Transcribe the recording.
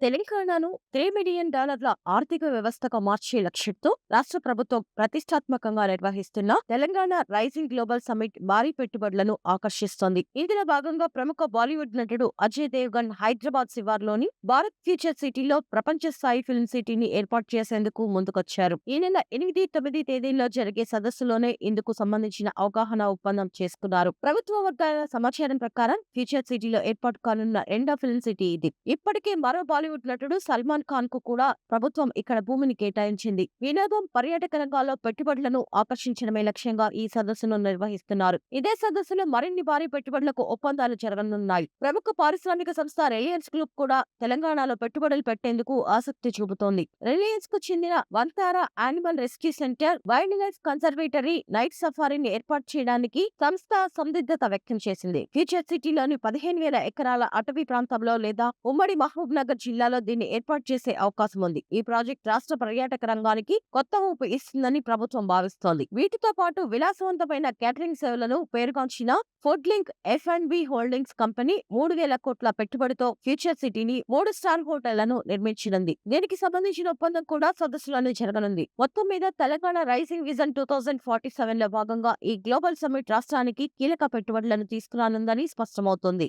తెలంగాణను $3 మిలియన్ ఆర్థిక వ్యవస్థగా మార్చే లక్ష్యంతో రాష్ట్ర ప్రభుత్వం ప్రతిష్టాత్మకంగా నిర్వహిస్తున్న తెలంగాణ రైజింగ్ గ్లోబల్ సమ్మిట్ భారీ పెట్టుబడులను ఆకర్షిస్తోంది. ఇందులో భాగంగా ప్రముఖ బాలీవుడ్ నటుడు అజయ్ దేవ్గన్ హైదరాబాద్ శివార్లోని భారత్ ఫ్యూచర్ సిటీలో ప్రపంచ స్థాయి ఫిల్మ్ సిటీని ఏర్పాటు చేసేందుకు ముందుకొచ్చారు. ఈ నెల 8, 9 తేదీల్లో జరిగే సదస్సులోనే ఇందుకు సంబంధించిన అవగాహన ఒప్పందం చేసుకున్నారు. ప్రభుత్వ వర్గాల సమాచారం ప్రకారం ఫ్యూచర్ సిటీలో ఏర్పాటు కానున్న రెండో ఫిల్మ్ సిటీ ఇది. ఇప్పటికే మరో బాలీవుడ్ నటుడు సల్మాన్ ఖాన్ కు కూడా ప్రభుత్వం ఇక్కడ భూమిని కేటాయించింది. వినోదం, పర్యాటక రంగాల్లో పెట్టుబడులను ఆకర్షించడమే లక్ష్యంగా ఈ సదస్సును నిర్వహిస్తున్నారు. ఇదే సదస్సులో మరిన్ని భారీ పెట్టుబడులకు ఒప్పందాలు జరగనున్నాయి. ప్రముఖ పారిశ్రామిక సంస్థ రిలయన్స్ గ్రూప్ కూడా తెలంగాణలో పెట్టుబడులు పెట్టేందుకు ఆసక్తి చూపుతోంది. రిలయన్స్ కు చెందిన Vantara animal rescue centre, wildlife conservatory, night సఫారీని ఏర్పాటు చేయడానికి సంస్థ సందిగ్ధత వ్యక్తం చేసింది. ఫ్యూచర్ సిటీలోని 15,000 ఎకరాల అటవీ ప్రాంతంలో లేదా ఉమ్మడి మహబూబ్ నగర్ జిల్లాలో దీన్ని ఏర్పాటు చేసే అవకాశం ఉంది. ఈ ప్రాజెక్ట్ రాష్ట్ర పర్యాటక రంగానికి కొత్త ఊపు ఇస్తుందని ప్రభుత్వం భావిస్తోంది. వీటితో పాటు విలాసవంతమైన కేటరింగ్ సేవలను పేరుగాంచిన food link F&B holdings company 3,000 కోట్ల పెట్టుబడితో ఫ్యూచర్ సిటీని 3 స్టార్ హోటళ్లను నిర్మించనుంది. దీనికి సంబంధించిన ఒప్పందం కూడా సదస్సులోనే జరగనుంది. మొత్తం మీద తెలంగాణ రైజింగ్ విజన్ 2047 లో భాగంగా ఈ గ్లోబల్ సమ్మిట్ రాష్ట్రానికి కీలక పెట్టుబడులను తీసుకురానుందని స్పష్టమవుతోంది.